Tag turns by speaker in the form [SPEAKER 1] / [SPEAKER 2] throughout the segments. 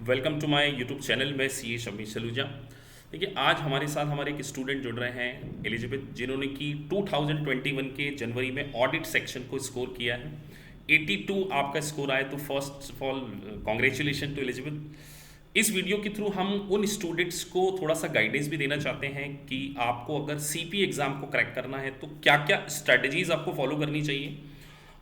[SPEAKER 1] Welcome to my YouTube channel. मैं सी शमी सलूजा। देखिए, आज हमारे साथ हमारे एक स्टूडेंट जुड़ रहे हैं एलिजाबेथ, जिन्होंने कि 2021 के जनवरी में ऑडिट सेक्शन को स्कोर किया है। 82 आपका स्कोर आया, तो first of all congratulation to Elizabeth. इस वीडियो के थ्रू हम उन स्टूडेंट्स को थोड़ा सा गाइडेंस भी देना चाहते हैं कि आपको अगर सीपी एग्ज़ाम को क्रैक करना है तो क्या क्या स्ट्रैटेजीज़ आपको फॉलो करनी चाहिए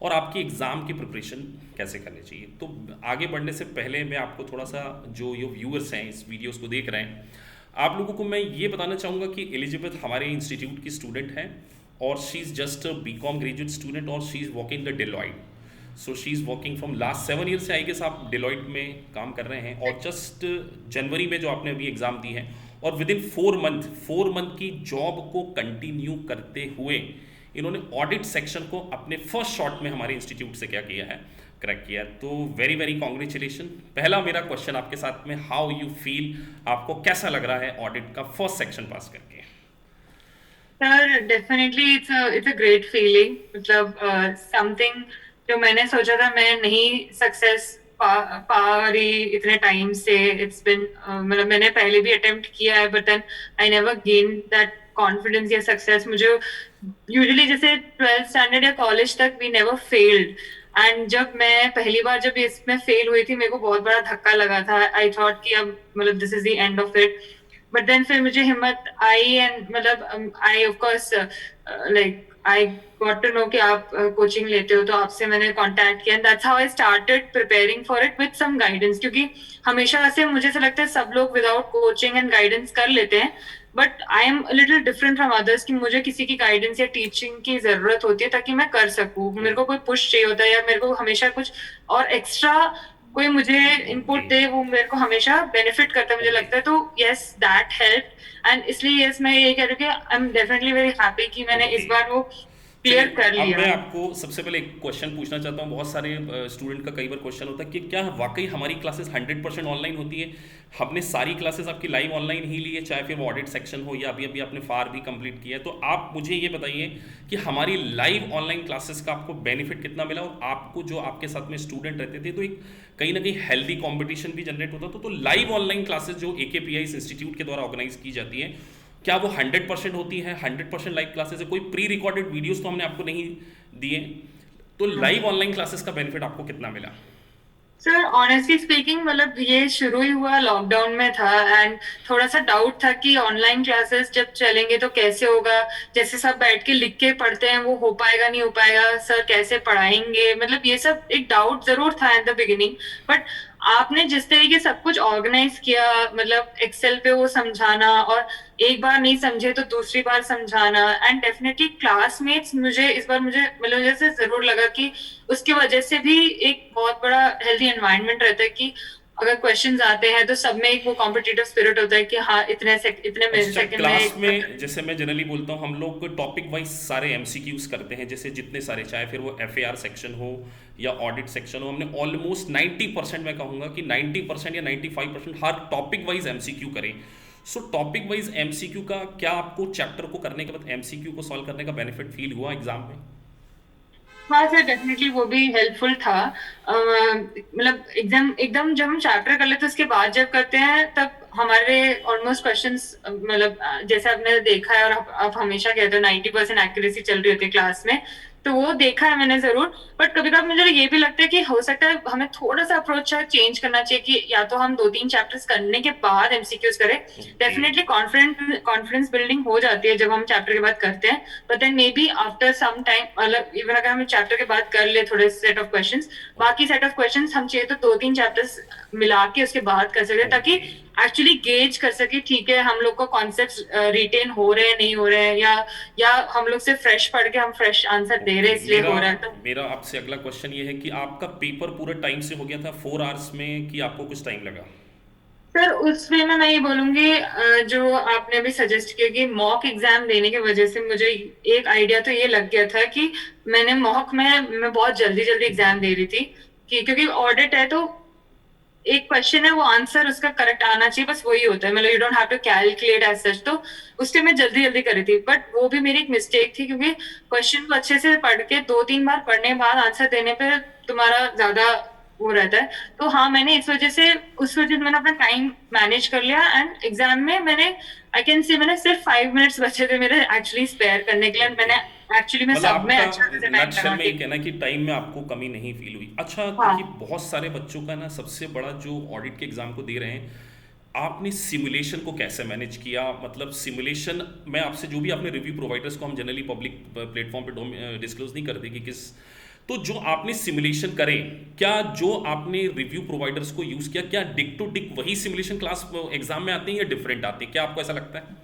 [SPEAKER 1] और आपकी एग्ज़ाम की प्रिपरेशन कैसे करनी चाहिए। तो आगे बढ़ने से पहले मैं आपको थोड़ा सा, जो ये व्यूअर्स हैं इस वीडियोस को देख रहे हैं, आप लोगों को मैं ये बताना चाहूँगा कि एलिजाबेथ हमारे इंस्टीट्यूट की स्टूडेंट है और she is just B Com graduate student और she is working the Deloitte. So she is working from last 7 year से, आई गेस आप डेलॉइट में काम कर रहे हैं, और जस्ट जनवरी में जो आपने अभी एग्ज़ाम दी है और विद इन 4 मंथ की जॉब को कंटिन्यू करते हुए इन्होंने ऑडिट सेक्शन को अपने फर्स्ट शॉट में हमारे इंस्टीट्यूट से क्या किया है, क्रैक किया है। तो वेरी वेरी कॉन्ग्रेचुलेशन। पहला मेरा क्वेश्चन आपके साथ में, हाउ यू फील, आपको कैसा लग रहा है ऑडिट का फर्स्ट सेक्शन पास करके?
[SPEAKER 2] Sir definitely it's a great feeling. मतलब समथिंग जो मैंने सोचा था मैं नहीं सक्सेस पा रही इतने टाइम से। इट्स बिन मतलब मैंने पहले भी अटेम्प्ट किया है, but then I never gain that confidence या सक्सेस। मुझे यूजुअली जैसे 12th स्टैंडर्ड या कॉलेज तक वी नेवर फेल्ड, एंड जब मैं पहली बार जब इसमें फेल हुई थी मेरे को बहुत बड़ा धक्का लगा था। आई थॉट कि अब मतलब this is the end of it. But then फिर मुझे हिम्मत आई, एंड मतलब I of course like I got to know कि आप कोचिंग लेते हो, तो आपसे मैंने कांटेक्ट किया, and that's how I started preparing for it with some guidance. क्योंकि हमेशा से मुझे ऐसा लगता है सब लोग विदाउट कोचिंग एंड गाइडेंस कर लेते हैं, but I am little different from others कि मुझे किसी की गाइडेंस या टीचिंग की जरूरत होती है ताकि मैं कर सकूं। मेरे को कोई पुश चाहिए होता है या मेरे को हमेशा कुछ और एक्स्ट्रा कोई मुझे
[SPEAKER 1] ओके।
[SPEAKER 2] इनपुट दे, वो मेरे को हमेशा बेनिफिट करता है मुझे
[SPEAKER 1] ओके।
[SPEAKER 2] लगता है। तो यस दैट हेल्प, एंड इसलिए यस मैं ये कह रही हूँ कि I am definitely very happy कि मैंने इस
[SPEAKER 1] ओके,
[SPEAKER 2] बार वो
[SPEAKER 1] चलिए।
[SPEAKER 2] क्लियर कर
[SPEAKER 1] अब मैं
[SPEAKER 2] लिया।
[SPEAKER 1] आपको सबसे पहले एक क्वेश्चन पूछना चाहता हूँ। बहुत सारे स्टूडेंट का कई बार क्वेश्चन होता है कि क्या वाकई हमारी क्लासेस 100% ऑनलाइन होती है? हमने सारी क्लासेस आपकी लाइव ऑनलाइन ही ली है, चाहे फिर वो ऑडिट सेक्शन हो या अभी अभी आपने फार भी कंप्लीट किया है। तो आप मुझे ये बताइए कि हमारी लाइव ऑनलाइन क्लासेस का आपको बेनिफिट कितना मिला, और आपको जो आपके साथ में स्टूडेंट रहते थे तो एक कहीं ना कहीं हेल्दी कॉम्पिटिशन भी जनरेट होता था। तो लाइव ऑनलाइन क्लासेस जो AKPI इंस्टीट्यूट के द्वारा ऑर्गेनाइज की जाती है, क्या वो 100% होती है? 100% लाइव क्लासेस है? कोई प्री रिकॉर्डेड वीडियोस तो हमने आपको नहीं दिए। तो लाइव ऑनलाइन क्लासेस का बेनिफिट आपको कितना मिला?
[SPEAKER 2] सर ऑनेस्टली स्पीकिंग मतलब ये शुरू ही हुआ लॉकडाउन में था, एंड थोड़ा सा डाउट था कि ऑनलाइन क्लासेस जब चलेंगे तो कैसे होगा। जैसे सब बैठ के लिख के पढ़ते हैं वो हो पाएगा नहीं हो पाएगा, सर कैसे पढ़ाएंगे, मतलब ये सब एक डाउट जरूर था इन द बिगिनिंग। बट आपने जिस तरीके सब कुछ ऑर्गेनाइज किया, मतलब एक्सेल पे वो समझाना, और एक बार नहीं समझे तो दूसरी बार समझाना, एंड डेफिनेटली क्लासमेट्स मुझे इस बार मुझे मतलब जैसे जरूर लगा कि उसकी वजह से भी एक बहुत बड़ा हेल्दी एनवायरनमेंट रहता है कि अगर क्वेश्चंस आते हैं तो सब में एक वो कॉम्पिटिटिव स्पिरिट होता है कि हाँ इतने मिली
[SPEAKER 1] अच्छा,
[SPEAKER 2] सेकंड
[SPEAKER 1] क्लास
[SPEAKER 2] में।
[SPEAKER 1] में जैसे मैं जनरली बोलता हूँ, हम लोग टॉपिक वाइज सारे MCQs करते हैं, जैसे जितने सारे, चाहे फिर वो FAR सेक्शन हो या ऑडिट सेक्शन हो, हमने ऑलमोस्ट 90%, मैं कहूँगा कि 90% या 95% हर टॉपिक वाइज MCQ करें। सो टॉपिक वाइज MCQ का क्या आपको चैप्टर को करने के बाद MCQ को सॉल्व करने का बेनिफिट फील हुआ एग्जाम में?
[SPEAKER 2] हाँ सर डेफिनेटली वो भी हेल्पफुल था। मतलब एग्जाम एकदम जब हम चैप्टर कर लेते हैं उसके बाद जब करते हैं तब हमारे ऑलमोस्ट क्वेश्चंस मतलब जैसे आपने देखा है और आप हमेशा कहते हो 90% एक्यूरेसी चल रही होती है क्लास में, तो वो देखा है मैंने जरूर। बट कभी कभी मुझे ये भी लगता है कि हो सकता है हमें थोड़ा सा अप्रोच शायद चेंज करना चाहिए कि या तो हम 2-3 चैप्टर्स करने के बाद एमसीक्यूज करें।
[SPEAKER 1] ओके।
[SPEAKER 2] डेफिनेटली कॉन्फिडेंस बिल्डिंग हो जाती है जब हम चैप्टर के बाद करते हैं, but then maybe after some time मतलब इवन अगर हम चैप्टर के बाद कर ले थोड़े सेट ऑफ क्वेश्चंस, बाकी सेट ऑफ क्वेश्चंस हम चाहिए तो 2-3 चैप्टर्स मिला के उसके बाद कर सकते हैं, ताकि
[SPEAKER 1] ओके।
[SPEAKER 2] एक्चुअली गेज कर सके ठीक है हम लोग को कॉन्सेप्ट रिटेन हो रहे हैं नहीं हो रहे हैं, या हम लोग से फ्रेश पढ़ के हम फ्रेश आंसर दे रहे
[SPEAKER 1] ओके,
[SPEAKER 2] हैं इसलिए
[SPEAKER 1] मेरा
[SPEAKER 2] हो रहा है। तो
[SPEAKER 1] मेरा आपसे अगला क्वेश्चन ये है कि आपका पेपर पूरा टाइम से हो गया था 4 आवर्स में, कि आपको कुछ टाइम लगा?
[SPEAKER 2] सर उसमें मैं ये बोलूंगी जो आपने अभी सजेस्ट किया कि मॉक एग्जाम देने की वजह से मुझे एक आइडिया तो ये लग गया था कि मैंने मॉक में मैं बहुत जल्दी जल्दी एग्जाम दे रही थी, कि क्योंकि ऑडिट है तो एक क्वेश्चन है वो आंसर उसका करेक्ट आना चाहिए, बस वही होता है, मतलब you don't have to calculate as such. तो उस टाइम मैं जल्दी जल्दी कर रही थी, बट वो भी मेरी एक मिस्टेक थी क्योंकि क्वेश्चन को अच्छे से पढ़ के 2-3 बार पढ़ने के बाद आंसर देने पे तुम्हारा ज्यादा वो रहता है। तो हाँ, मैंने इस वजह से उस वजह से मैंने अपना टाइम मैनेज कर लिया, एंड एग्जाम में मैंने आई कैन से मैंने सिर्फ 5 मिनट्स बचे थे मेरे एक्चुअली स्पेयर करने के लिए, and
[SPEAKER 1] ओके,
[SPEAKER 2] मैंने एक्चुअली में
[SPEAKER 1] मतलब
[SPEAKER 2] सब में
[SPEAKER 1] आपका
[SPEAKER 2] अच्छा खासा टाइम
[SPEAKER 1] नटशेल
[SPEAKER 2] लगा
[SPEAKER 1] में ये
[SPEAKER 2] के।
[SPEAKER 1] कहना है कि टाइम में आपको कमी नहीं फील हुई। अच्छा, देखिए
[SPEAKER 2] हाँ।
[SPEAKER 1] बहुत सारे बच्चों का ना सबसे बड़ा जो ऑडिट के एग्ज़ाम को दे रहे हैं, आपने सिमुलेशन को कैसे मैनेज किया? मतलब सिमुलेशन मैं आपसे जो भी आपने रिव्यू प्रोवाइडर्स को हम जनरली पब्लिक प्लेटफॉर्म पे डिस्क्लोज नहीं करते कि किस, तो जो आपने सिमुलेशन करे, क्या जो आपने रिव्यू प्रोवाइडर्स को यूज़ किया, क्या डिक टू डिक वही सिमुलेशन क्लास एग्जाम में आते हैं या डिफरेंट आते हैं? क्या आपको ऐसा लगता है?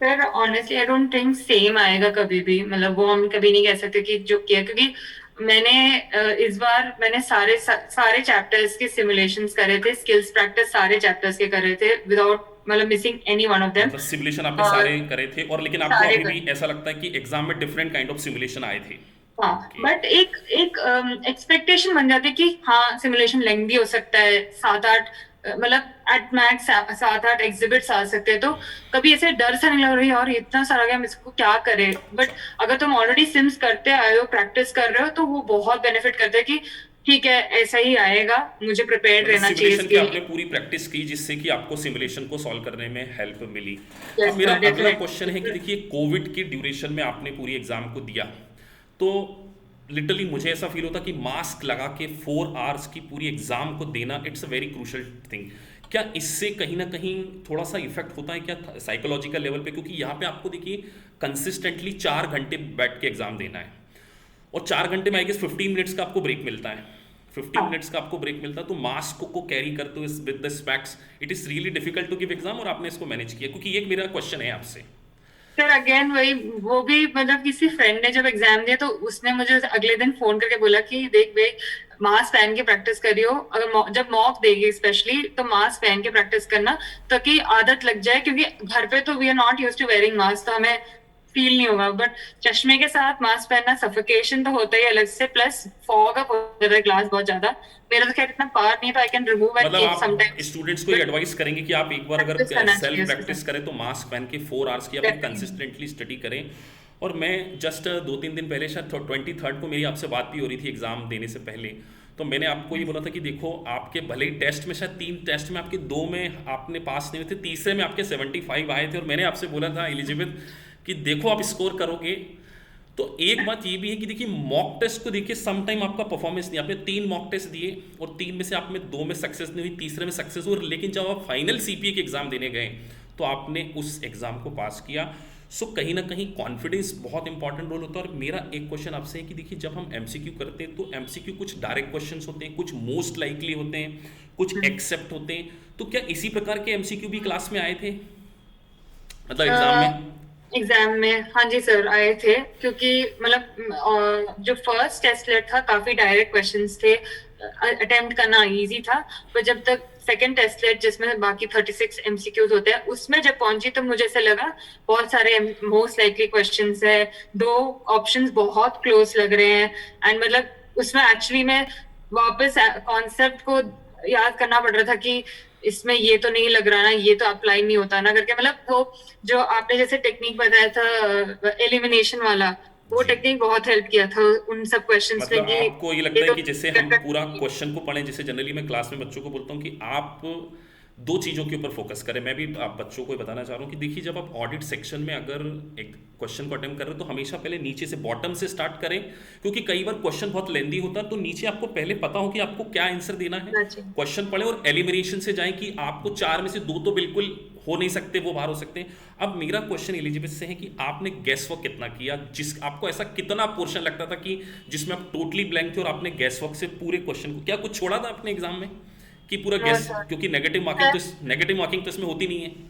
[SPEAKER 2] Sir honestly I don't think same आएगा कभी भी, मतलब वो हम कभी नहीं कह सकते कि जो किया, क्योंकि मैंने इस बार मैंने सारे चैप्टर्स के सिमुलेशंस करे थे, स्किल्स प्रैक्टिस सारे चैप्टर्स के करे थे विदाउट मतलब missing any one of them.
[SPEAKER 1] मतलब सिमुलेशन आपने
[SPEAKER 2] और
[SPEAKER 1] सारे करे थे, और लेकिन आपको
[SPEAKER 2] सारे
[SPEAKER 1] अभी
[SPEAKER 2] करे।
[SPEAKER 1] भी ऐसा लगता है कि एग्जाम में डिफरेंट काइंड ऑफ सिमुलेशन आए थे?
[SPEAKER 2] हाँ,
[SPEAKER 1] ओके।
[SPEAKER 2] बट एक एक एक्सपेक्टेशन बन जाती है कि हाँ सिमुलेशन लेंथी हो सकता है, 7-8 मतलब एट मैक्स 7-8 एग्जिबिट्स आ सकते हैं, तो कभी ऐसे डर सा नहीं लग रही और इतना सारा गया हम इसको क्या करें। बट
[SPEAKER 1] अच्छा,
[SPEAKER 2] अगर तुम ऑलरेडी सिम्स करते आए हो, प्रैक्टिस कर रहे हो, तो वो बहुत बेनिफिट करता है कि ठीक है ऐसा ही आएगा, मुझे प्रिपेयर्ड
[SPEAKER 1] मतलब
[SPEAKER 2] रहना चाहिए
[SPEAKER 1] सिमुलेशन की
[SPEAKER 2] इसके
[SPEAKER 1] आपने
[SPEAKER 2] लिए।
[SPEAKER 1] पूरी प्रैक्टिस की जिससे कि आपको सिमुलेशन को सॉल्व करने में हेल्प मिली। अब
[SPEAKER 2] यस
[SPEAKER 1] मेरा
[SPEAKER 2] सर,
[SPEAKER 1] अगला क्वेश्चन है कि
[SPEAKER 2] डेफिनेटली।
[SPEAKER 1] देखिए कोविड की ड्यूरेशन में आपने पूरी एग्जाम को दिया, तो लिटरली मुझे ऐसा फील होता कि मास्क लगा के 4 आवर्स की पूरी एग्जाम को देना, it's a very crucial thing. क्या इससे कहीं ना कहीं थोड़ा सा इफेक्ट होता है क्या साइकोलॉजिकल लेवल पे? क्योंकि यहाँ पे आपको देखिए कंसिस्टेंटली 4 घंटे बैठ के एग्जाम देना है, और 4 घंटे में आई गेस 15 मिनट्स का आपको ब्रेक मिलता है, 15 मिनट्स का आपको ब्रेक मिलता है, तो मास्क को कैरी करते हुए with the specs it is really difficult to give exam, और आपने इसको मैनेज किया। क्योंकि एक मेरा क्वेश्चन है आपसे।
[SPEAKER 2] सर अगेन वही, वो भी मतलब किसी फ्रेंड ने जब एग्जाम दिया तो उसने मुझे अगले दिन फोन करके बोला कि देख भाई, मास्क पहन के प्रैक्टिस करियो, अगर जब मॉक देगी स्पेशली तो मास्क पहन के प्रैक्टिस करना, ताकि आदत लग जाए, क्योंकि घर पे तो we are not use to wearing mask, तो हमें फील नहीं होगा, बट चश्मे के साथ मास्क पहनना सफोकेशन तो होता ही अलग से, प्लस फॉग अप हो जाता है ग्लास बहुत ज्यादा। मेरा तो खैर इतना पार नहीं, तो आई कैन रिमूव एंड
[SPEAKER 1] मतलब
[SPEAKER 2] कीप
[SPEAKER 1] आप
[SPEAKER 2] समटाइम्स,
[SPEAKER 1] स्टूडेंट्स को ये
[SPEAKER 2] बट
[SPEAKER 1] एडवाइस करेंगे कि आप एक बार
[SPEAKER 2] प्रैक्टिस
[SPEAKER 1] अगर
[SPEAKER 2] करना चाहिए
[SPEAKER 1] सेल्फ
[SPEAKER 2] उसके
[SPEAKER 1] प्रैक्टिस
[SPEAKER 2] साथ।
[SPEAKER 1] करें तो मास्क पहन के 4 आवर्स की अपनी
[SPEAKER 2] डेफिनेटली।
[SPEAKER 1] कंसिस्टेंटली स्टडी करें। और मैं जस्ट 2-3 दिन पहले, शायद 23rd को मेरी आपसे बात भी हो रही थी एग्ज़ाम देने से पहले, तो मैंने आपको ये बोला था कि देखो आपके भले ही टेस्ट में शायद 3 टेस्ट में आपके 2 में आपने पास नहीं हुए थे, तीसरे में आपके 75 आए थे, और मैंने आपसे बोला था एलिजिबेथ कि देखो आप स्कोर करोगे। तो एक बात ये भी है कि देखिए मॉक टेस्ट को देखिए सम टाइम आपका परफॉर्मेंस नहीं, आपने 3 मॉक टेस्ट दिए और 3 में से आप में 2 में सक्सेस नहीं हुई, तीसरे में सक्सेस हुई, लेकिन जब आप फाइनल सीपीए के एग्जाम देने गए तो आपने उस एग्जाम को पास किया। सो कहीं ना कहीं कॉन्फिडेंस बहुत इंपॉर्टेंट रोल होता है। और मेरा एक क्वेश्चन आपसे है कि देखिए जब हम एमसीक्यू करते हैं तो एमसीक्यू कुछ डायरेक्ट क्वेश्चंस होते हैं, कुछ मोस्ट लाइकली होते हैं, कुछ एक्सेप्ट होते हैं, तो क्या इसी प्रकार के एमसीक्यू भी क्लास में आए थे, मतलब एग्जाम में?
[SPEAKER 2] एग्जाम में हाँ जी सर आए थे, क्योंकि मतलब जो फर्स्ट टेस्टलेट था काफी डायरेक्ट क्वेश्चंस थे, अटेम्प्ट करना इजी था, पर जब तक सेकंड टेस्टलेट जिसमें बाकी 36 एमसीक्यूज होते हैं उसमें जब पहुंची तो मुझे ऐसा लगा बहुत सारे मोस्ट लाइकली क्वेश्चंस है, दो ऑप्शंस बहुत क्लोज लग रहे हैं, एंड मतलब उसमें एक्चुअली में वापस कॉन्सेप्ट को याद करना पड़ रहा था कि इसमें ये तो नहीं लग रहा ना, ये तो अप्लाई नहीं होता ना करके, मतलब वो जो आपने जैसे टेक्निक बताया था एलिमिनेशन वाला, वो
[SPEAKER 1] जी,
[SPEAKER 2] टेक्निक बहुत हेल्प किया था उन सब क्वेश्चंस में
[SPEAKER 1] मतलब
[SPEAKER 2] कि
[SPEAKER 1] आपको ये
[SPEAKER 2] ये
[SPEAKER 1] लगता है
[SPEAKER 2] तो
[SPEAKER 1] कि जैसे हम पूरा क्वेश्चन को पढ़ें, जैसे जनरली मैं क्लास में बच्चों को बोलता हूँ कि आप 2 चीज़ों के ऊपर फोकस करें। मैं भी आप बच्चों को ये बताना चाह रहा हूँ कि देखिए जब आप ऑडिट सेक्शन में अगर एक क्वेश्चन को अटेम्प्ट कर रहे हो तो हमेशा पहले नीचे से बॉटम से स्टार्ट करें, क्योंकि कई बार क्वेश्चन बहुत लेंदी होता है, तो नीचे आपको पहले पता हो कि आपको क्या आंसर देना है,
[SPEAKER 2] चाहिए।
[SPEAKER 1] क्वेश्चन पढ़ें और एलिमिनेशन से जाएं कि आपको 4 में से 2 तो बिल्कुल हो नहीं सकते, वो बाहर हो सकते हैं। अब मेरा क्वेश्चन एलिजिबेथ से है कि आपने गैस वर्क कितना किया, जिस आपको ऐसा कितना पोर्शन लगता था कि जिसमें आप टोटली ब्लैंक थे और आपने गैस वर्क से पूरे क्वेश्चन को, क्या कुछ छोड़ा था अपने एग्जाम में कि पूरा
[SPEAKER 2] नो
[SPEAKER 1] गैस?
[SPEAKER 2] सर,
[SPEAKER 1] क्योंकि नेगेटिव मार्किंग तो इसमें होती नहीं है।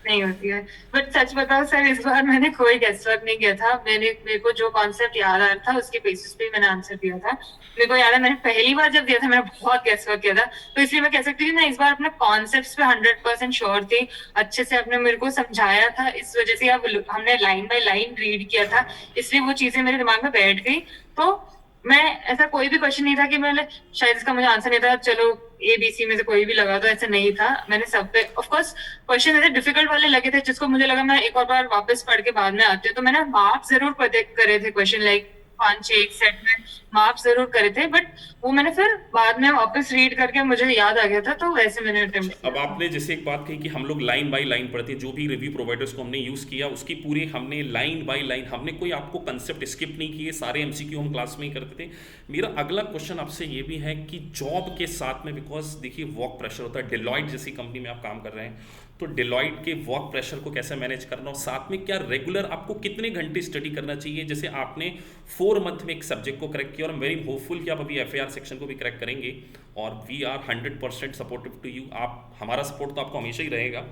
[SPEAKER 2] नहीं होती है, बट सच बताओ सर इस बार मैंने कोई गेस वर्क नहीं किया था, मेरे को जो कॉन्सेप्ट याद आ रहा था उसके बेसिस पे मैंने आंसर दिया था। मेरे को याद है मैंने पहली बार जब दिया था मैंने बहुत गेस वर्क किया था, तो इसलिए मैं कह सकती हूँ ना इस बार अपने कॉन्सेप्ट्स पे 100% श्योर थी, अच्छे से आपने मेरे को समझाया था, इस वजह से अब हमने लाइन बाय लाइन रीड किया था, इसलिए वो चीजें मेरे दिमाग में बैठ गई। तो मैं ऐसा कोई भी क्वेश्चन नहीं था कि मैंने शायद इसका मुझे आंसर नहीं था, चलो ABC में से कोई भी लगा, तो ऐसा नहीं था, मैंने सब पे ऑफ कोर्स क्वेश्चन ऐसे डिफिकल्ट वाले लगे थे जिसको मुझे लगा मैं एक और बार वापस पढ़ के बाद में आती हूँ, तो मैंने मार्क्स जरूर पता करे थे क्वेश्चन लाइक 5-6 एक सेट में मार्क्स जरूर करे थे, बट वो मैंने फिर बाद में वापस रीड करके मुझे याद आ गया था, तो वैसे मैंने
[SPEAKER 1] अच्छा,
[SPEAKER 2] अटेम्प्ट
[SPEAKER 1] अब
[SPEAKER 2] किया था।
[SPEAKER 1] आपने जैसे एक बात कही कि हम लोग लाइन बाय लाइन पढ़ते हैं, जो भी रिव्यू प्रोवाइडर्स को हमने यूज़ किया उसकी पूरी हमने लाइन बाय लाइन, हमने कोई आपको कंसेप्ट स्किप नहीं किए, सारे एमसीक्यू हम क्लास में ही करते थे। मेरा अगला क्वेश्चन आपसे ये भी है कि जॉब के साथ में, बिकॉज देखिए वर्क प्रेशर होता है, डिलॉयट जैसी कंपनी में आप काम कर रहे हैं, तो डिलॉयट के वर्क प्रेशर को कैसे मैनेज करना, और साथ में क्या रेगुलर आपको कितने घंटे स्टडी करना चाहिए? जैसे आपने 4 मंथ में एक सब्जेक्ट को करेक्ट किया, और वेरी होपफुल कि आप अभी एफ सेक्शन को भी करेक्ट करेंगे, और we are 100% supportive to you. आप, हमारा सपोर्ट तो आपको हमेशा ही रहेगा।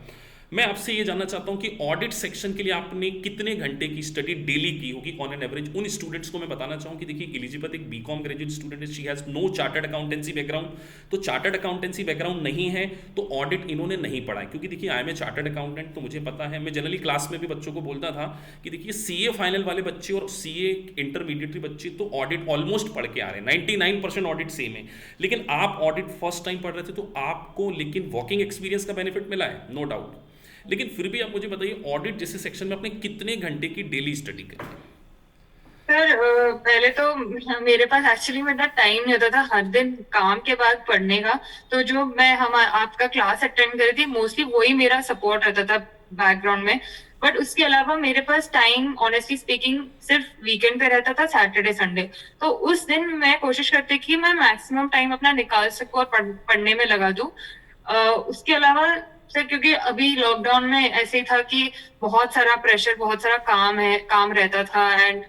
[SPEAKER 1] मैं आपसे ये जानना चाहता हूँ कि ऑडिट सेक्शन के लिए आपने कितने घंटे की स्टडी डेली की होगी ऑन एन एवरेज? उन स्टूडेंट्स को मैं बताना चाहूँ कि देखिए एलिजिबल एक बीकॉम ग्रेजुएट स्टूडेंट है, she has no chartered accountancy background, तो चार्टर्ड अकाउंटेंसी बैकग्राउंड नहीं है तो ऑडिट इन्होंने नहीं पढ़ा है। क्योंकि देखिए I am a chartered accountant, तो मुझे पता है, मैं जनरली क्लास में भी बच्चों को बोलता था कि देखिए सीए फाइनल वाले बच्चे और सीए इंटरमीडिएटरी बच्चे तो ऑडिट ऑलमोस्ट पढ़ के आ रहे हैं, 99% ऑडिट सेम है। लेकिन आप ऑडिट फर्स्ट टाइम पढ़ रहे थे तो आपको लेकिन वर्किंग एक्सपीरियंस का बेनिफिट मिला है, नो डाउट। लेकिन फिर भी आप मुझे बताइए ऑडिट जैसे सेक्शन में आपने कितने घंटे की डेली स्टडी करी है?
[SPEAKER 2] सर पहले तो मेरे पास एक्चुअली में इतना टाइम नहीं होता था हर दिन काम के बाद पढ़ने का, तो जो मैं हम आपका क्लास अटेंड करी थी मोस्टली वही मेरा सपोर्ट रहता था बैकग्राउंड में। बट उसके अलावा मेरे पास टाइम ऑनेस्टली स्पीकिंग सिर्फ वीकेंड पे रहता था, सैटरडे संडे। तो उस दिन मैं कोशिश करती कि मैं मैक्सिमम टाइम अपना निकाल सकूं और पढ़ने में लगा दूं। उसके अलावा सर क्योंकि अभी लॉकडाउन में ऐसे ही था कि बहुत सारा प्रेशर, बहुत सारा काम रहता था, एंड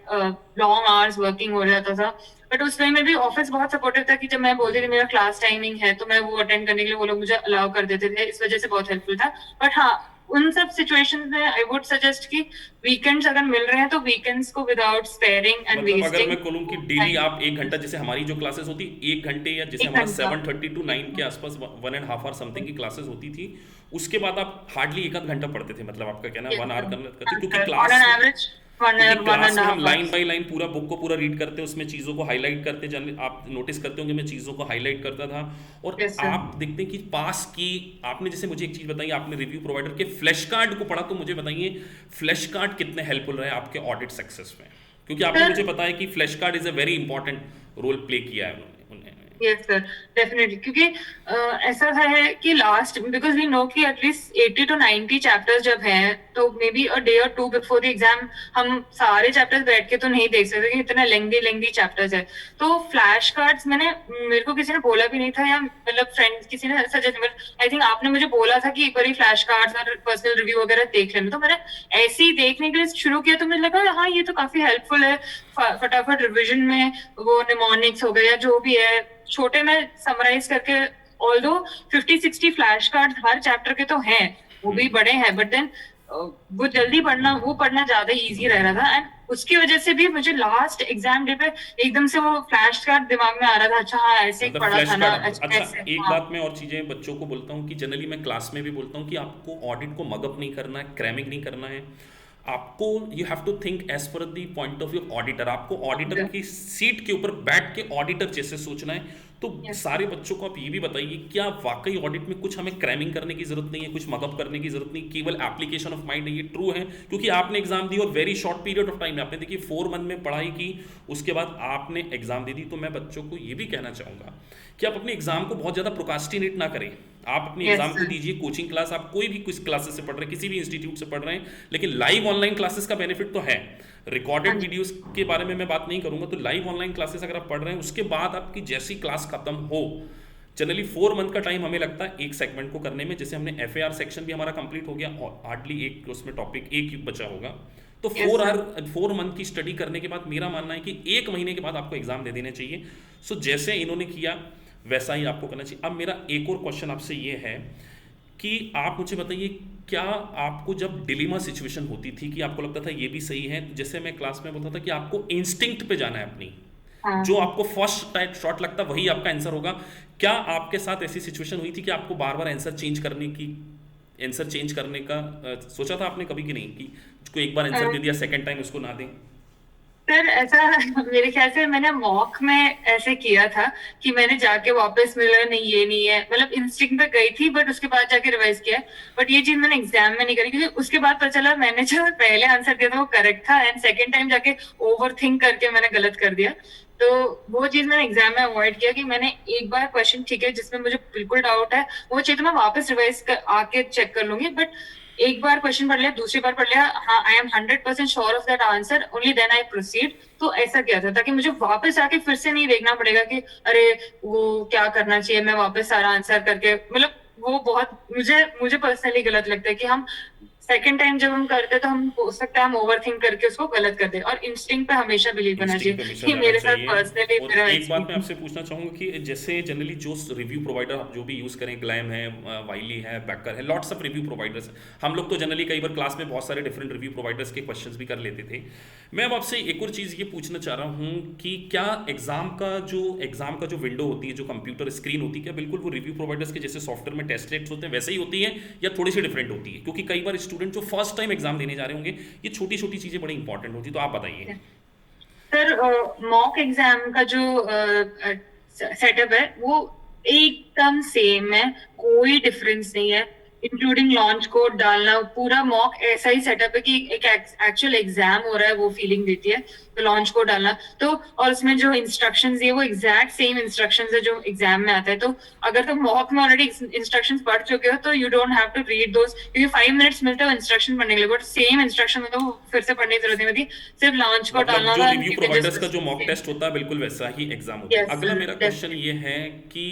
[SPEAKER 2] लॉन्ग आवर्स वर्किंग हो जाता था। बट उस टाइम में भी ऑफिस बहुत सपोर्टिव था कि जब मैं बोलती थी मेरा क्लास टाइमिंग है तो मैं वो अटेंड करने के लिए वो लोग मुझे अलाउ कर देते थे, इस वजह से बहुत हेल्पफुल था। बट हाँ, उन सब सिचुएशंस में आई वुड सजेस्ट कि वीकेंड्स अगर मिल रहे हैं तो वीकेंड्स को विदाउट स्पेयरिंग एंड
[SPEAKER 1] मतलब अगर
[SPEAKER 2] वेस्टिंग
[SPEAKER 1] मैं कहूँ कि डेली आप 1 घंटा, जैसे हमारी जो क्लासेस होती 1 घंटे, या जैसे
[SPEAKER 2] एक
[SPEAKER 1] हमारा
[SPEAKER 2] घंटा
[SPEAKER 1] 7:30 to 9 के आसपास 1.5 आवर समथिंग की क्लासेस होती थी, उसके बाद आप हार्डली 1 आध घंटा पढ़ते थे, मतलब आपका कहना है 1 आवर करते, क्योंकि
[SPEAKER 2] ऑन एन
[SPEAKER 1] क्लास में,
[SPEAKER 2] एवरेज वन
[SPEAKER 1] क्योंकि
[SPEAKER 2] वन
[SPEAKER 1] क्लास
[SPEAKER 2] एंड
[SPEAKER 1] में हम
[SPEAKER 2] half
[SPEAKER 1] line
[SPEAKER 2] hours.
[SPEAKER 1] By line पूरा बुक को पूरा रीड करते, उसमें चीज़ों को हाईलाइट करते, आप नोटिस करते होंगे मैं चीज़ों को हाईलाइट करता था। और
[SPEAKER 2] यस सर।
[SPEAKER 1] आप देखते हैं कि पास की, आपने जैसे मुझे एक चीज़ बताई, आपने रिव्यू प्रोवाइडर के फ्लैश कार्ड को पढ़ा, तो मुझे बताइए फ्लैश कार्ड कितने हेल्पफुल रहे आपके ऑडिट सक्सेस में? क्योंकि आपने मुझे
[SPEAKER 2] सर
[SPEAKER 1] बताया कि flash card is a very important role play किया है उन्होंने।
[SPEAKER 2] Yes sir, definitely. क्योंकि ऐसा है कि लास्ट, बिकॉज वी नो कि एटलीस्ट 80 to 90 चैप्टर्स जब हैं तो मे बी अ डे और टू बिफोर द एग्जाम हम सारे चैप्टर्स बैठ के तो नहीं देख सकते कि इतना लेंदी चैप्टर्स है। तो फ्लैश कार्ड्स मेरे को किसी ने बोला भी नहीं था, या मतलब फ्रेंड किसी ने सजेस्ट, आई थिंक आपने मुझे बोला था कि एक बार फ्लैश कार्ड्स और पर्सनल रिव्यू वगैरह देख लेना, तो मैंने ऐसे ही देखने के लिए शुरू किया, तो मुझे लगा हाँ ये तो काफी हेल्पफुल है। फटाफट रिविजन में वो निमोनिक्स हो गया जो भी है छोटे में समराइज करके, ऑल्दो 50-60 फ्लैश कार्ड हर चैप्टर के तो हैं, वो भी बड़े हैं, बट देन वो जल्दी पढ़ना ज्यादा इजी रह रहा था। एंड उसकी वजह से भी मुझे लास्ट एग्जाम डे पे एकदम से वो फ्लैश कार्ड दिमाग में आ रहा था, अच्छा हाँ ऐसे ही
[SPEAKER 1] मतलब
[SPEAKER 2] पढ़ा
[SPEAKER 1] फ्लैश
[SPEAKER 2] था ना,
[SPEAKER 1] कार्ड आपको,
[SPEAKER 2] अच्छा
[SPEAKER 1] अच्छा
[SPEAKER 2] ऐसे,
[SPEAKER 1] एक
[SPEAKER 2] हाँ।
[SPEAKER 1] बात मैं और चीज़ें बच्चों को बोलता हूँ कि जनरली मैं क्लास में भी बोलता हूँ कि आपको ऑडिट को मगअप नहीं करना है, क्रैमिंग नहीं करना है। आपको you have to think as per the point of view auditor, आपको ऑडिटर की सीट के ऊपर बैठ के ऑडिटर जैसे सोचना है। तो
[SPEAKER 2] यस
[SPEAKER 1] सारे बच्चों को आप ये भी बताइए, क्या वाकई ऑडिट में कुछ हमें क्रैमिंग करने की जरूरत नहीं है, कुछ मगअप करने की जरूरत नहीं, केवल एप्लीकेशन ऑफ माइंड है, ये ट्रू है? क्योंकि आपने एग्जाम दी और very short period of time में, आपने देखिए 4 मंथ में पढ़ाई की, उसके बाद आपने एग्जाम दे दी। तो मैं बच्चों को ये भी कहना चाहूँगा कि आप अपने एग्जाम को बहुत ज़्यादा प्रोकास्टिनेट ना करें। आप अपने
[SPEAKER 2] यस
[SPEAKER 1] एग्जाम को
[SPEAKER 2] सर।
[SPEAKER 1] दीजिए, कोचिंग क्लास, आप कोई भी कुछ क्लासेस से पढ़ रहे हैं, किसी भी इंस्टीट्यूट से पढ़ रहे हैं, लेकिन लाइव ऑनलाइन क्लासेस का बेनिफिट तो है।
[SPEAKER 2] हाँ
[SPEAKER 1] रिकॉर्डेड
[SPEAKER 2] जी।
[SPEAKER 1] वीडियोस के बारे में मैं बात नहीं करूंगा, तो लाइव ऑनलाइन क्लासेस अगर आप पढ़ रहे हैं, उसके बाद आपकी जैसी क्लास खत्म हो, जनरली 4 मंथ का टाइम हमें लगता है एक सेगमेंट को करने में। जैसे हमने एफ सेक्शन भी हमारा कंप्लीट हो गया और हार्डली एक उसमें टॉपिक एक ही बचा होगा, तो
[SPEAKER 2] यस सर।
[SPEAKER 1] 4 मंथ की स्टडी करने के बाद मेरा मानना है कि 1 महीने के बाद आपको एग्जाम दे देने चाहिए। सो जैसे इन्होंने किया वैसा ही आपको करना चाहिए। अब मेरा एक और क्वेश्चन आपसे ये है कि आप मुझे बताइए, क्या आपको जब डिलीमा सिचुएशन होती थी कि आपको लगता था ये भी सही है, जैसे मैं क्लास में बोलता था कि आपको इंस्टिंक्ट पे जाना है अपनी,
[SPEAKER 2] हाँ।
[SPEAKER 1] जो आपको फर्स्ट टाइप शॉट लगता वही आपका आंसर होगा, क्या आपके साथ ऐसी सिचुएशन हुई थी कि आपको बार बार आंसर चेंज करने का सोचा था आपने कभी कि नहीं, कि कोई एक बार आंसर दे दिया सेकंड टाइम उसको ना दें?
[SPEAKER 2] सर ऐसा मेरे ख्याल से मैंने मॉक में ऐसे किया था कि मैंने जाके वापस मिला, नहीं ये नहीं है, मतलब इंस्टिंक्ट पे गई थी बट उसके बाद जाके रिवाइज किया। बट ये चीज मैंने एग्जाम में नहीं करी, क्योंकि उसके बाद पता चला मैंने जो पहले आंसर दिया था वो करेक्ट था, एंड सेकेंड टाइम जाके ओवर थिंक करके मैंने गलत कर दिया। तो वो चीज मैंने एग्जाम में अवॉइड किया कि मैंने एक बार क्वेश्चन ठीक है जिसमें मुझे बिल्कुल डाउट है, वो चाहिए तो मैं वापस रिवाइज आके चेक कर लूंगी, बट एक बार क्वेश्चन पढ़ लिया, दूसरी बार पढ़ लिया, हाँ I am 100% sure of that answer, only then I proceed. तो ऐसा किया था ताकि मुझे वापस आके फिर से नहीं देखना पड़ेगा कि अरे वो क्या करना चाहिए, मैं वापस सारा आंसर करके, मतलब वो बहुत मुझे मुझे पर्सनली गलत लगता है कि हम सेकंड टाइम जब हम करते हैं तो हम हो सकता है हम ओवर थिंक करके उसको गलत कर दे, और इंस्टिंक्ट पे हमेशा बिलीव करना
[SPEAKER 1] इंस्टिंक्ट
[SPEAKER 2] चाहिए
[SPEAKER 1] पे हमेशा
[SPEAKER 2] कि
[SPEAKER 1] जाना
[SPEAKER 2] मेरे साथ
[SPEAKER 1] चाहिए।
[SPEAKER 2] पर्सनली
[SPEAKER 1] और
[SPEAKER 2] मेरा
[SPEAKER 1] एक बात मैं
[SPEAKER 2] एक्सपीरियंस।
[SPEAKER 1] आपसे पूछना चाहूँगा कि जैसे जनरली जो रिव्यू प्रोवाइडर आप जो भी यूज़ करें, ग्लैम है, वाइली है, बैकर है, लॉट्स ऑफ रिव्यू प्रोवाइडर्स, हम लोग तो जनरली कई बार क्लास में बहुत सारे डिफरेंट रिव्यू प्रोवाइडर्स के क्वेश्चंस भी कर लेते थे। मैं अब आपसे एक और चीज़ ये पूछना चाह रहा हूँ कि क्या एग्ज़ाम का जो विंडो होती है, जो कंप्यूटर स्क्रीन होती है, क्या बिल्कुल वो रिव्यू प्रोवाइडर्स के जैसे सॉफ्टवेयर में टेस्ट रेट्स होते हैं वैसे ही होती है, या थोड़ी सी डिफरेंट होती है? क्योंकि कई बार स्टूडेंट जो फर्स्ट टाइम एग्जाम देने जा रहे होंगे, ये छोटी छोटी चीज़ें बड़ी इंपॉर्टेंट होती है, तो आप बताइए।
[SPEAKER 2] सर मॉक एग्जाम का जो सेटअप है वो एकदम सेम है, कोई डिफरेंस नहीं है, इंक्लूडिंग लॉन्च कोड डालना, पूरा मॉक ऐसा ही सेटअप है कि एक एक्चुअल एग्जाम हो रहा है वो फीलिंग देती है। तो लॉन्च कोड डालना तो, और उसमें जो इंस्ट्रक्शंस है वो एग्जैक्ट सेम इंस्ट्रक्शंस है जो एग्जाम में आता है। तो अगर तुम मॉक में ऑलरेडी इंस्ट्रक्शंस पढ़ चुके हो तो you don't have to read those, क्योंकि 5 मिनट्स मिलते हैं इंस्ट्रक्शन पढ़ने के लिए, बट सेम इंस्ट्रक्शन होता है, वो फिर से पढ़ने की जरूरत नहीं होती, सिर्फ लॉन्च कोड
[SPEAKER 1] मतलब
[SPEAKER 2] डालना
[SPEAKER 1] जो
[SPEAKER 2] था,
[SPEAKER 1] रिव्यू
[SPEAKER 2] यू कैन
[SPEAKER 1] प्रोवाइडर्स का जो मॉक
[SPEAKER 2] जस्ट।
[SPEAKER 1] टेस्ट होता है बिल्कुल वैसा ही एग्जाम होता है।
[SPEAKER 2] यस
[SPEAKER 1] अगला
[SPEAKER 2] सर,
[SPEAKER 1] मेरा क्वेश्चन ये है कि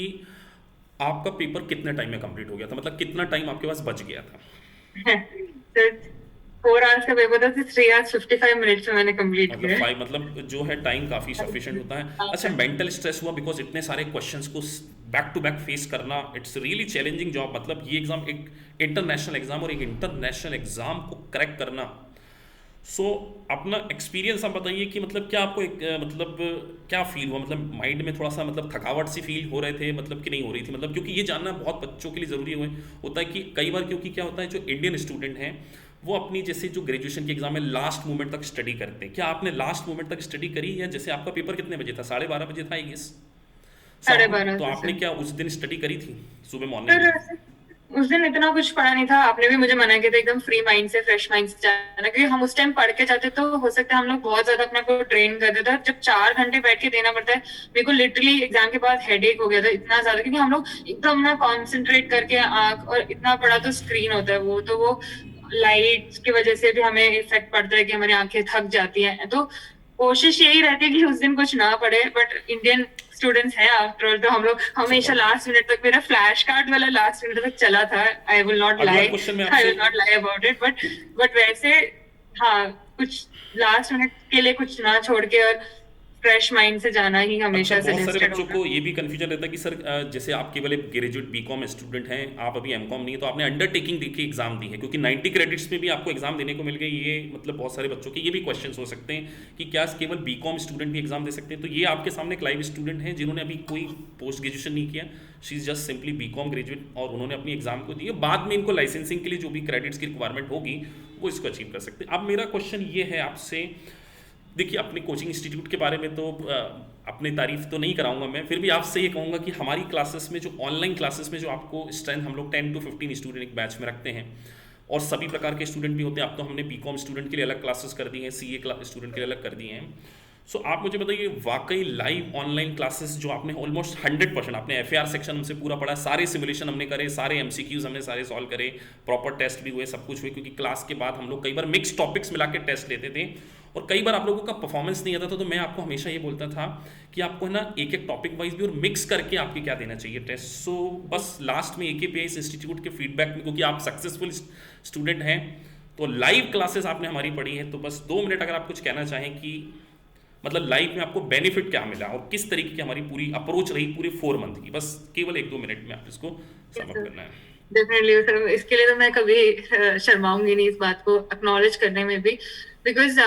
[SPEAKER 1] आपका पेपर कितने टाइम में कंप्लीट हो गया था, मतलब कितना टाइम आपके पास बच गया था?
[SPEAKER 2] सर 4 आवर्स का पेपर था, तो 3 आवर्स 55 मिनट्स में मैंने कंप्लीट
[SPEAKER 1] मतलब
[SPEAKER 2] किया है।
[SPEAKER 1] फाइव, मतलब जो है टाइम काफ़ी सफिशिएंट होता है।
[SPEAKER 2] हाँ
[SPEAKER 1] अच्छा,
[SPEAKER 2] सर।
[SPEAKER 1] मेंटल स्ट्रेस हुआ बिकॉज इतने सारे क्वेश्चंस को बैक टू बैक फेस करना, इट्स रियली चैलेंजिंग जॉब। मतलब ये एग्ज़ाम एक इंटरनेशनल एग्ज़ाम, और एक इंटरनेशनल एग्ज़ाम को क्रैक करना। सो अपना एक्सपीरियंस आप बताइए कि मतलब क्या आपको मतलब क्या फील हुआ, मतलब माइंड में थोड़ा सा मतलब थकावट सी फील हो रहे थे, मतलब कि नहीं हो रही थी? मतलब क्योंकि ये जानना बहुत बच्चों के लिए ज़रूरी होता है कि कई बार, क्योंकि क्या होता है जो इंडियन स्टूडेंट हैं वो अपनी जैसे जो ग्रेजुएशन के एग्जाम में लास्ट मोमेंट तक स्टडी करते हैं। क्या आपने लास्ट मोमेंट तक स्टडी करी, या जैसे आपका पेपर कितने बजे था, 12:30 बजे था आई गेस? सो
[SPEAKER 2] साढ़े
[SPEAKER 1] आप,
[SPEAKER 2] बारह
[SPEAKER 1] तो
[SPEAKER 2] से
[SPEAKER 1] आपने
[SPEAKER 2] सर।
[SPEAKER 1] क्या उस दिन स्टडी करी थी सुबह मॉर्निंग में?
[SPEAKER 2] सर उस दिन इतना कुछ पढ़ा नहीं था, आपने भी मुझे मना किया था एकदम फ्री माइंड से, फ्रेश माइंड से जाना, क्योंकि हम उस टाइम पढ़ के जाते तो हो सकता है हम लोग बहुत ज्यादा अपने को ट्रेन कर देते, जब 4 घंटे बैठ के देना पड़ता है। मेरे को लिटरली एग्जाम के बाद हेडेक हो गया था इतना ज्यादा, क्योंकि हम लोग एकदम ना कॉन्सेंट्रेट करके आंख, और इतना बड़ा तो स्क्रीन होता है वो, तो वो लाइट की वजह से भी हमें इफेक्ट पड़ता है कि हमारी आंखें थक जाती हैं। तो कोशिश यही रहती है कि उस दिन कुछ ना पड़े, बट इंडियन स्टूडेंट्स हैं आफ्टर ऑल, तो हम लोग हमेशा
[SPEAKER 1] सपोर्ट।
[SPEAKER 2] लास्ट मिनट तक, मेरा फ्लैश कार्ड वाला लास्ट मिनट तक चला था, आई विल नॉट
[SPEAKER 1] अगला
[SPEAKER 2] लाई,
[SPEAKER 1] क्वेश्चन मैं
[SPEAKER 2] आई
[SPEAKER 1] आपसे,
[SPEAKER 2] will not lie about it, but वैसे हाँ, कुछ लास्ट मिनट के लिए कुछ ना छोड़ के और फ्रेश माइंड से जाना ही
[SPEAKER 1] अच्छा,
[SPEAKER 2] हमेशा
[SPEAKER 1] बहुत सारे
[SPEAKER 2] सजेस्टेड
[SPEAKER 1] बच्चों
[SPEAKER 2] होगा।
[SPEAKER 1] को ये भी कन्फ्यूजन रहता है कि सर जैसे आप केवल एक ग्रेजुएट बीकॉम स्टूडेंट हैं, आप अभी एमकॉम नहीं है, तो आपने अंडरटेकिंग दी के एग्जाम दी है, क्योंकि 90 क्रेडिट्स में भी आपको एग्जाम देने को मिल गई। ये मतलब बहुत सारे बच्चों के ये भी क्वेश्चंस हो सकते हैं कि क्या केवल बीकॉम स्टूडेंट भी एग्जाम दे सकते हैं? तो ये आपके सामने एक लाइव स्टूडेंट है जिन्होंने अभी कोई पोस्ट ग्रेजुएशन नहीं किया, she is just simply BCom graduate, और उन्होंने अपनी एग्जाम को दी है। बाद में इनको लाइसेंसिंग के लिए जो भी क्रेडिट्स की रिक्वायरमेंट होगी वो इसको अचीव कर सकते हैं। अब मेरा क्वेश्चन ये है आपसे, देखिए अपने कोचिंग इंस्टीट्यूट के बारे में तो अपनी तारीफ तो नहीं कराऊंगा मैं, फिर भी आपसे ये कहूँगा कि हमारी क्लासेस में जो ऑनलाइन क्लासेस में जो आपको स्ट्रेंथ, हम लोग 10 to 15 स्टूडेंट एक बैच में रखते हैं, और सभी प्रकार के स्टूडेंट भी होते हैं। अब तो हमने बीकॉम स्टूडेंट के लिए अलग क्लासेस कर दी हैं, सीए स्टूडेंट के लिए अलग कर दिए हैं। सो आप मुझे बताइए, वाकई लाइव ऑनलाइन क्लासेस जो आपने ऑलमोस्ट 100%, आपने एफएआर सेक्शन हमसे पूरा पढ़ा, सारे सिमुलेशन हमने करे, सारे एमसीक्यूज हमने सारे सॉल्व करे, प्रॉपर टेस्ट भी हुए, सब कुछ हुए, क्योंकि क्लास के बाद हम लोग कई बार मिक्स टॉपिक्स मिला के टेस्ट लेते थे, और कई बार आप लोगों का परफॉर्मेंस नहीं आता था, तो मैं आपको हमेशा ये बोलता था कि आपको है ना एक एक टॉपिक वाइज भी और मिक्स करके आपके क्या देना चाहिए टेस्ट। सो बस लास्ट में AKPIS इंस्टीट्यूट के फीडबैक में, क्योंकि आप सक्सेसफुल स्टूडेंट हैं, तो लाइव क्लासेस आपने हमारी पढ़ी है, तो बस 2 मिनट अगर आप कुछ कहना चाहें कि मतलब लाइफ में आपको बेनिफिट क्या मिला, और किस तरीके की हमारी पूरी अप्रोच रही पूरे 4 मंथ की, बस केवल 1-2 मिनट में आप इसको समअप करना है।
[SPEAKER 2] डेफिनेटली सर, इसके लिए तो मैं कभी शर्माऊंगी नहीं इस बात को एक्नॉलेज करने में भी, बिकॉज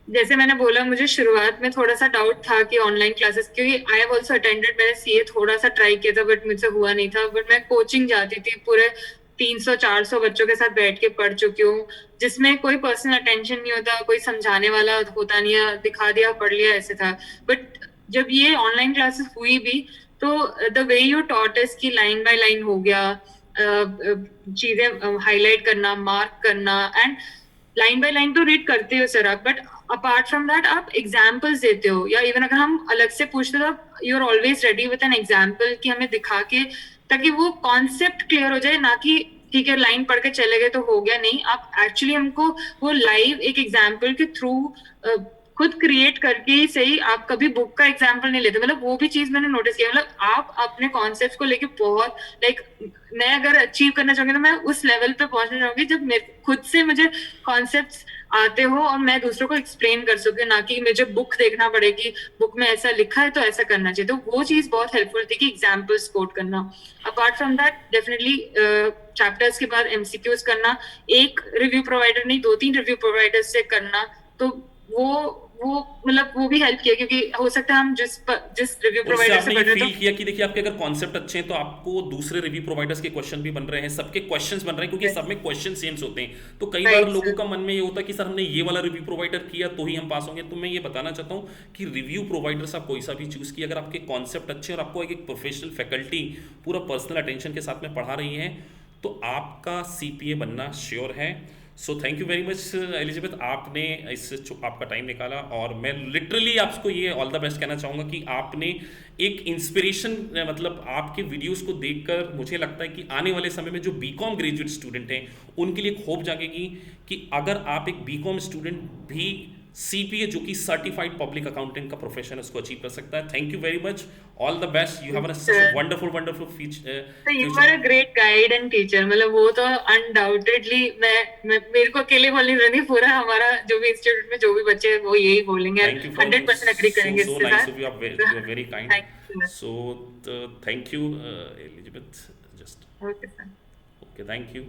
[SPEAKER 2] जैसे मैंने बोला, मुझे शुरुआत में थोड़ा सा डाउट था कि ऑनलाइन क्लासेस, क्योंकि आई हैव आल्सो अटेंडेड, मैंने सीए थोड़ा सा ट्राई किया था बट मुझसे हुआ नहीं था, बट मैं कोचिंग जाती थी पूरे 300-400 बच्चों के साथ बैठ के पढ़ चुकी हूँ, जिसमें कोई पर्सनल अटेंशन नहीं होता, कोई समझाने वाला होता नहीं है, दिखा दिया पढ़ लिया ऐसे था। बट जब ये ऑनलाइन क्लासेस हुई भी, तो the way you taught is की लाइन बाय लाइन हो गया, चीजें हाईलाइट करना, मार्क करना, एंड लाइन बाय लाइन तो रीड करते हो सर आप, बट अपार्ट फ्रॉम दैट आप एग्जाम्पल्स देते हो, या इवन अगर हम अलग से पूछते हो तो you are always ready with an example कि हमें दिखा के, ताकि वो कॉन्सेप्ट क्लियर हो जाए, ना कि ठीक है लाइन पढ़ के चले गए तो हो गया, नहीं, आप एक्चुअली हमको वो लाइव एक एग्जाम्पल के थ्रू खुद क्रिएट करके ही सही, आप कभी बुक का एग्जाम्पल नहीं लेते। मतलब वो भी चीज मैंने नोटिस किया, मतलब आप अपने कॉन्सेप्ट को लेके बहुत लाइक, मैं अगर अचीव करना चाहूंगी तो मैं उस लेवल पे पहुंचना चाहूंगी जब मेरे खुद से मुझे कॉन्सेप्ट्स आते हो और मैं दूसरों को एक्सप्लेन कर सकूं, ना कि मुझे बुक देखना पड़े कि बुक में ऐसा लिखा है तो ऐसा करना चाहिए। तो वो चीज बहुत हेल्पफुल थी कि एग्जाम्पल्स कोट करना। Apart from that definitely chapters के बाद एमसीक्यूज करना, एक रिव्यू प्रोवाइडर नहीं 2-3 रिव्यू प्रोवाइडर्स से करना, तो वो मतलब वो भी हेल्प किया, क्योंकि हो सकता है हम जिस रिव्यू
[SPEAKER 1] और उससे
[SPEAKER 2] प्रोवाइडर से
[SPEAKER 1] आपने ये
[SPEAKER 2] पढ़ रहे
[SPEAKER 1] फील
[SPEAKER 2] तो
[SPEAKER 1] किया कि देखिए आपके अगर कॉन्सेप्ट अच्छे हैं तो आपको दूसरे रिव्यू प्रोवाइडर्स के क्वेश्चन भी बन रहे हैं, सबके क्वेश्चंस बन रहे हैं, क्योंकि सब में क्वेश्चन सेम्स होते हैं। तो कई बार
[SPEAKER 2] राइट
[SPEAKER 1] लोगों
[SPEAKER 2] सर।
[SPEAKER 1] का मन में ये होता है कि सर हमने ये वाला रिव्यू प्रोवाइडर किया तो ही हम पास होंगे। तो मैं ये बताना चाहता हूँ कि रिव्यू प्रोवाइडर्स आप कोई सा भी चूज़ किया, अगर आपके कॉन्सेप्ट अच्छे और आपको एक प्रोफेशनल फैकल्टी पूरा पर्सनल अटेंशन के साथ में पढ़ा रही है, तो आपका सीपीए बनना श्योर है। So thank you very much Elizabeth, आपने आपका टाइम निकाला, और मैं लिटरली आपको ये ऑल द बेस्ट कहना चाहूँगा कि आपने एक इंस्पिरेशन, मतलब आपके वीडियोस को देखकर मुझे लगता है कि आने वाले समय में जो बीकॉम ग्रेजुएट स्टूडेंट हैं उनके लिए एक होप जागेगी कि अगर आप एक बीकॉम स्टूडेंट भी सीपीए जो कि सर्टिफाइड पब्लिक अकाउंटेंट का प्रोफेशन है उसको अचीव कर सकता है। Thank you very much, all the best, you have such a wonderful wonderful
[SPEAKER 2] तो you are a
[SPEAKER 1] future.
[SPEAKER 2] Great guide and teacher, मतलब वो तो अनडाउटेडली मैं मेरे को अकेले बोलनी नहीं, पूरा हमारा जो भी इंस्टीट्यूट में जो भी बच्चे हैं वो यही बोलेंगे,
[SPEAKER 1] Thank you for
[SPEAKER 2] 100% agree
[SPEAKER 1] so
[SPEAKER 2] करेंगे
[SPEAKER 1] so
[SPEAKER 2] इसके
[SPEAKER 1] nice
[SPEAKER 2] साथ।
[SPEAKER 1] of you. You are very kind.
[SPEAKER 2] Thank you
[SPEAKER 1] So thank you, Elizabeth. Just
[SPEAKER 2] sir. Okay sir.
[SPEAKER 1] okay. Thank you.